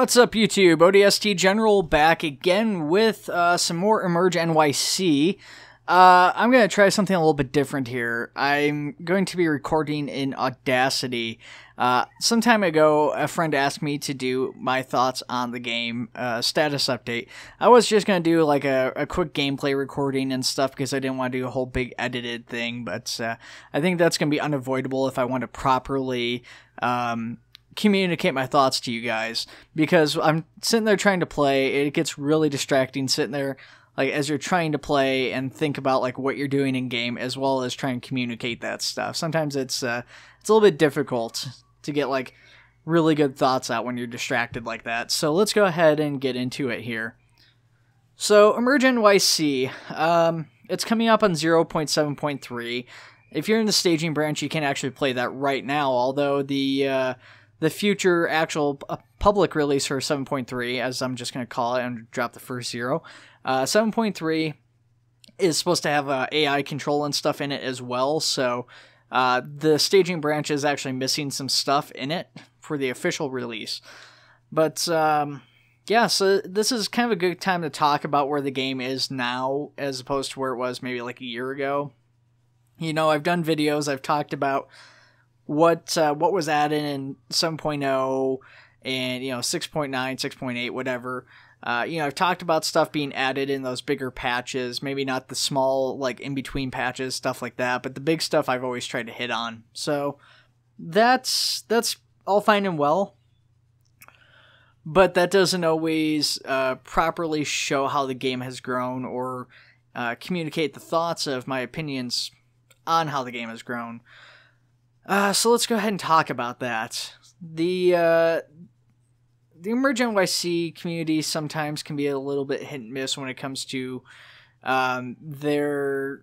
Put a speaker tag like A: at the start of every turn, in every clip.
A: What's up, YouTube? ODST General back again with some more EmergeNYC. I'm going to try something a little bit different here. I'm going to be recording in Audacity. Some time ago, a friend asked me to do my thoughts on the game, status update. I was just going to do like a quick gameplay recording and stuff because I didn't want to do a whole big edited thing, but I think that's going to be unavoidable if I want to properly communicate my thoughts to you guys, because I'm sitting there trying to play. It gets really distracting sitting there like as you're trying to play and think about like what you're doing in game as well as try and communicate that stuff. Sometimes it's a little bit difficult to get like really good thoughts out when you're distracted like that. So let's go ahead and get into it here. So EmergeNYC, it's coming up on 0.7.3. If you're in the staging branch, you can actually play that right now, although the future actual public release for 7.3, as I'm just going to call it and drop the first 0, 7.3 is supposed to have AI control and stuff in it as well, so the staging branch is actually missing some stuff in it for the official release. But yeah, so this is kind of a good time to talk about where the game is now as opposed to where it was maybe like a year ago. You know, I've done videos, I've talked about what was added in 7.0 and, you know, 6.9, 6.8, whatever. You know, I've talked about stuff being added in those bigger patches, maybe not the small, like, in-between patches, stuff like that, but the big stuff I've always tried to hit on. So, that's all fine and well, but that doesn't always properly show how the game has grown or communicate the thoughts of my opinions on how the game has grown. So let's go ahead and talk about that. The EmergeNYC community sometimes can be a little bit hit and miss when it comes to their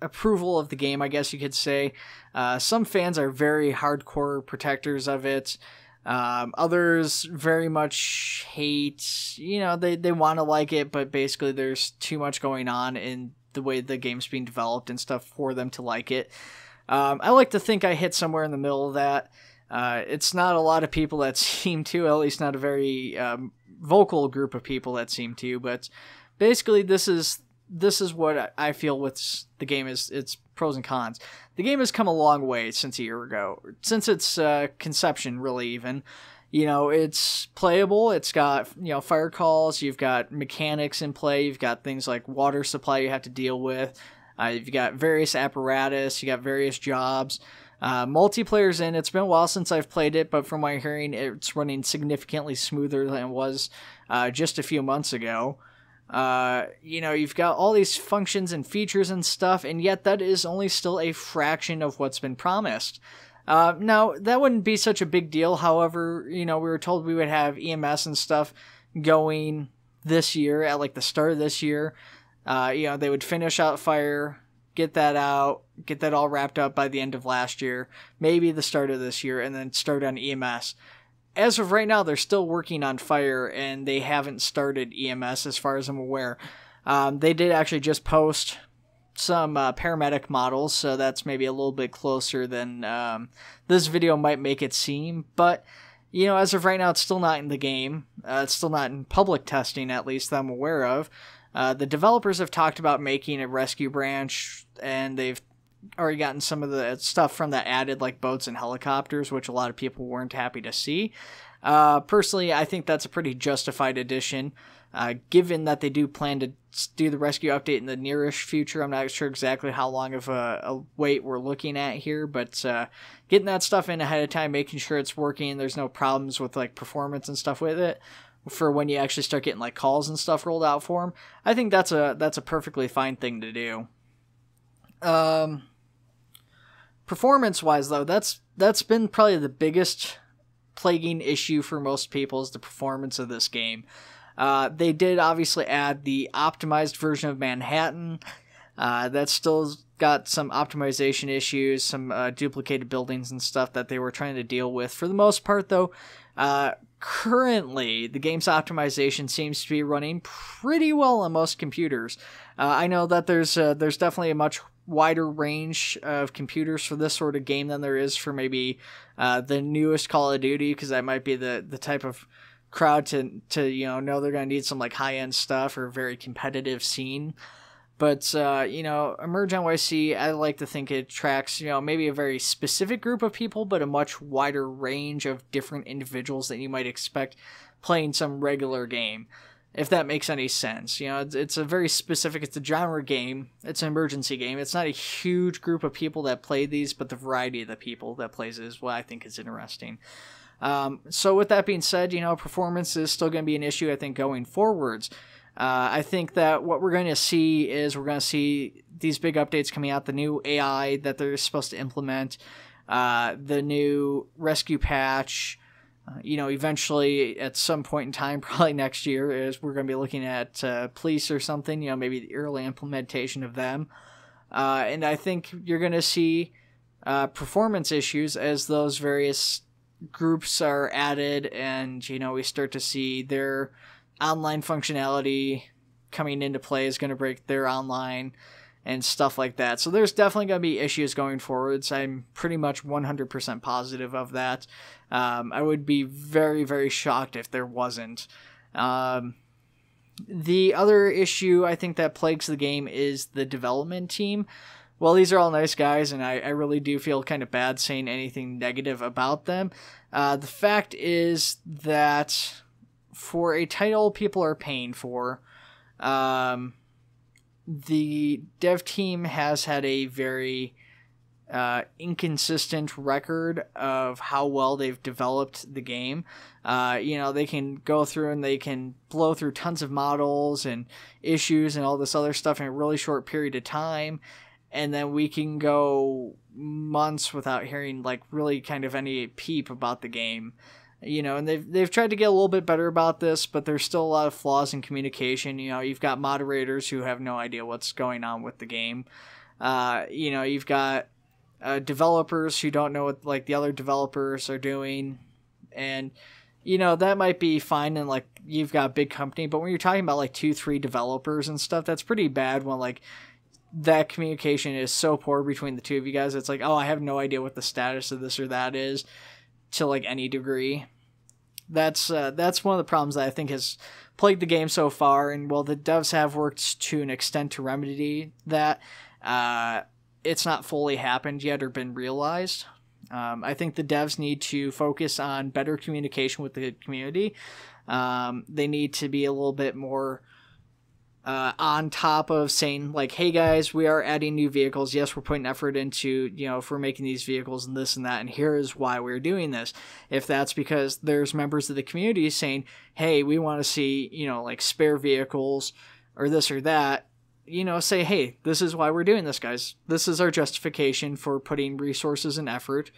A: approval of the game, I guess you could say. Some fans are very hardcore protectors of it. Others very much hate, you know, they want to like it, but basically there's too much going on in the way the game's being developed and stuff for them to like it. I like to think I hit somewhere in the middle of that. It's not a lot of people that seem to, at least not a very vocal group of people that seem to, but basically this is what I feel with the game is its pros and cons. The game has come a long way since a year ago, since its conception, really even. You know, it's playable, it's got, you know, fire calls, you've got mechanics in play, you've got things like water supply you have to deal with, you've got various apparatus, you got various jobs. Multiplayer's in. It's been a while since I've played it, but from my hearing, it's running significantly smoother than it was just a few months ago. You know, you've got all these functions and features and stuff, and yet that is only still a fraction of what's been promised. Now, that wouldn't be such a big deal. However, you know, we were told we would have EMS and stuff going this year, at like the start of this year. You know, they would finish out Fire, get that out, get that all wrapped up by the end of last year, maybe the start of this year, and then start on EMS. As of right now, they're still working on Fire, and they haven't started EMS as far as I'm aware. They did actually just post some paramedic models, so that's maybe a little bit closer than this video might make it seem, but you know, as of right now, it's still not in the game. It's still not in public testing, at least that I'm aware of. The developers have talked about making a rescue branch, and they've already gotten some of the stuff from that added, like boats and helicopters, which a lot of people weren't happy to see. Personally, I think that's a pretty justified addition, given that they do plan to do the rescue update in the nearish future. I'm not sure exactly how long of a wait we're looking at here, but getting that stuff in ahead of time, making sure it's working, there's no problems with like performance and stuff with it, for when you actually start getting like calls and stuff rolled out for them, I think that's a perfectly fine thing to do. Performance-wise, though, that's been probably the biggest plaguing issue for most people, is the performance of this game. They did obviously add the optimized version of Manhattan. That's still got some optimization issues, some duplicated buildings and stuff that they were trying to deal with. For the most part, though, currently the game's optimization seems to be running pretty well on most computers. I know that there's definitely a much wider range of computers for this sort of game than there is for maybe the newest Call of Duty, because that might be the type of crowd to know they're going to need some like high-end stuff or a very competitive scene. But, EmergeNYC, I like to think it attracts, maybe a very specific group of people, but a much wider range of different individuals than you might expect playing some regular game, if that makes any sense. It's a very specific, it's a genre game, it's an emergency game. It's not a huge group of people that play these, but the variety of the people that plays it is what I think is interesting. So with that being said, performance is still going to be an issue, I think, going forwards. I think that what we're going to see is we're going to see these big updates coming out, the new AI that they're supposed to implement, the new rescue patch, eventually at some point in time, probably next year, is we're going to be looking at police or something, maybe the early implementation of them. And I think you're going to see performance issues as those various groups are added and, we start to see their online functionality coming into play is going to break their online and stuff like that. So there's definitely going to be issues going forwards. I'm pretty much 100% positive of that. I would be very, very shocked if there wasn't. The other issue I think that plagues the game is the development team. Well, these are all nice guys, and I really do feel kind of bad saying anything negative about them. The fact is that for a title people are paying for, the dev team has had a very inconsistent record of how well they've developed the game. They can go through and they can blow through tons of models and issues and all this other stuff in a really short period of time, and then we can go months without hearing like really kind of any peep about the game. And they've tried to get a little bit better about this, but there's still a lot of flaws in communication. You've got moderators who have no idea what's going on with the game. You've got developers who don't know what like the other developers are doing, and that might be fine and like you've got a big company, but when you're talking about like 2-3 developers and stuff, that's pretty bad when like that communication is so poor between the two of you guys. It's like, oh, I have no idea what the status of this or that is to like any degree. That's one of the problems that I think has plagued the game so far, and while the devs have worked to an extent to remedy that, it's not fully happened yet or been realized. I think the devs need to focus on better communication with the community. They need to be a little bit more on top of saying like, hey guys, we are adding new vehicles. Yes, we're putting effort into, if we're making these vehicles and this and that, and here is why we're doing this. If that's because there's members of the community saying, hey, we want to see, like spare vehicles or this or that, say, hey, this is why we're doing this, guys. This is our justification for putting resources and effort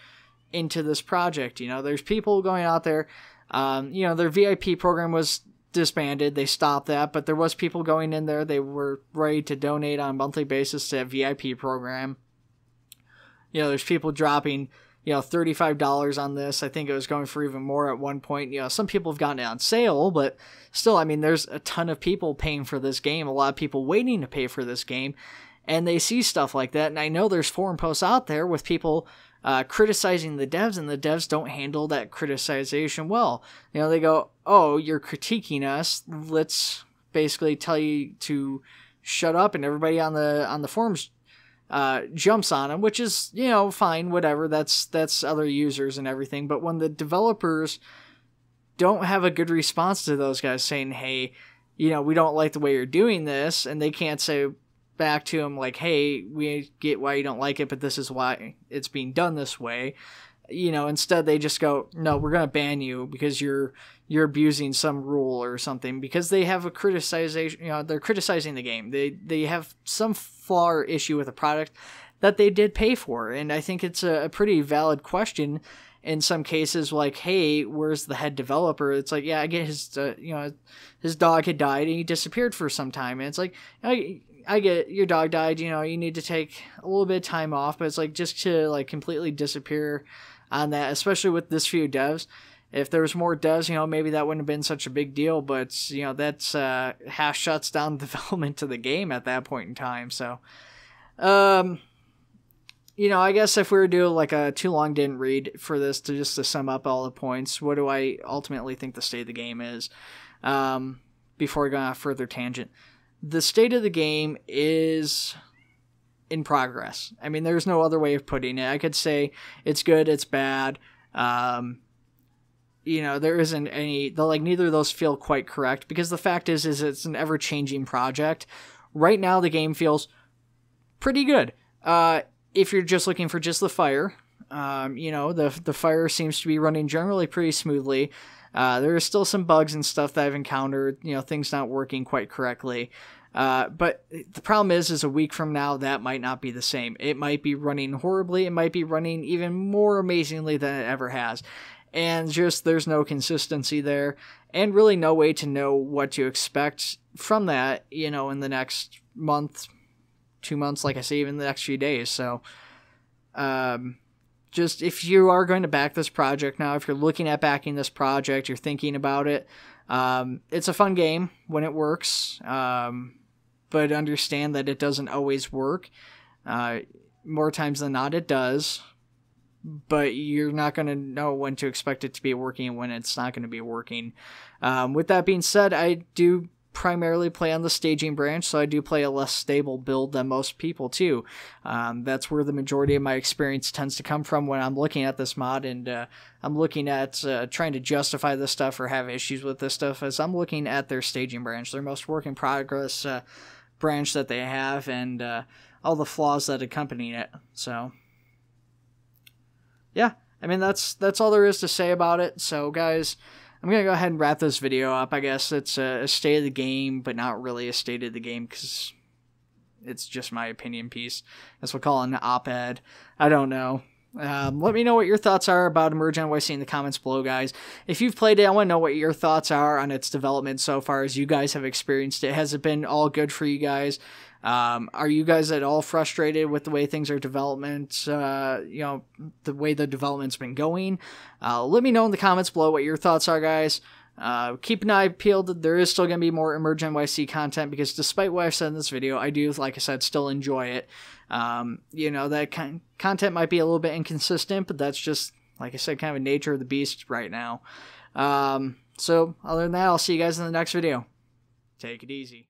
A: into this project. There's people going out there, their VIP program was disbanded, they stopped that, but there was people going in there, they were ready to donate on a monthly basis to a VIP program. There's people dropping $35 on this. I think it was going for even more at one point. Some people have gotten it on sale, but still, there's a ton of people paying for this game, a lot of people waiting to pay for this game, and they see stuff like that. And I know there's forum posts out there with people criticizing the devs, and the devs don't handle that criticization well. They go, oh, you're critiquing us, let's basically tell you to shut up, and everybody on the forums jumps on them, which is, fine, whatever, that's other users and everything. But when the developers don't have a good response to those guys saying, hey, we don't like the way you're doing this, and they can't say back to them like, hey, we get why you don't like it, but this is why it's being done this way. Instead they just go, no, we're going to ban you because you're abusing some rule or something, because they have a criticization, they're criticizing the game. They have some flaw or issue with a product that they did pay for. And I think it's a pretty valid question in some cases, like, hey, where's the head developer? It's like, yeah, I get his dog had died and he disappeared for some time. And it's like, I get your dog died, you need to take a little bit of time off, but it's like just to like completely disappear on that, especially with this few devs. If there was more devs, maybe that wouldn't have been such a big deal, but that's half shuts down development of the game at that point in time. So, you know, I guess if we were to do like a too long didn't read for this to sum up all the points, what do I ultimately think the state of the game is? Before going on a further tangent, the state of the game is in progress. I mean, there's no other way of putting it. I could say it's good, it's bad. You know, there isn't any, like, neither of those feel quite correct, because the fact is it's an ever-changing project. Right now, the game feels pretty good. If you're just looking for just the fire, you know, the fire seems to be running generally pretty smoothly. There are still some bugs and stuff that I've encountered, you know, things not working quite correctly. But the problem is a week from now, that might not be the same. It might be running horribly. It might be running even more amazingly than it ever has. And just there's no consistency there, and really no way to know what to expect from that, you know, in the next month, 2 months, like I say, even the next few days. So, just if you are going to back this project now, if you're looking at backing this project, you're thinking about it, it's a fun game when it works, but understand that it doesn't always work. More times than not, it does. But you're not going to know when to expect it to be working and when it's not going to be working. With that being said, I do primarily play on the staging branch, so I do play a less stable build than most people too. That's where the majority of my experience tends to come from when I'm looking at this mod, and I'm looking at trying to justify this stuff or have issues with this stuff, as I'm looking at their staging branch, their most work in progress branch that they have, and all the flaws that accompany it. So yeah, I mean, that's all there is to say about it. So, guys, I'm going to go ahead and wrap this video up. I guess it's a state of the game, but not really a state of the game, because it's just my opinion piece. That's what we'll call an op-ed. I don't know. Let me know what your thoughts are about EmergeNYC in the comments below, guys. If you've played it, I want to know what your thoughts are on its development so far, as you guys have experienced it. Has it been all good for you guys? Are you guys at all frustrated with the way things are development, you know, the way the development's been going? Let me know in the comments below what your thoughts are, guys. Keep an eye peeled. There is still going to be more EmergeNYC content, because despite what I've said in this video, I do, like I said, still enjoy it. You know, that content might be a little bit inconsistent, but that's just, like I said, kind of a nature of the beast right now. So other than that, I'll see you guys in the next video. Take it easy.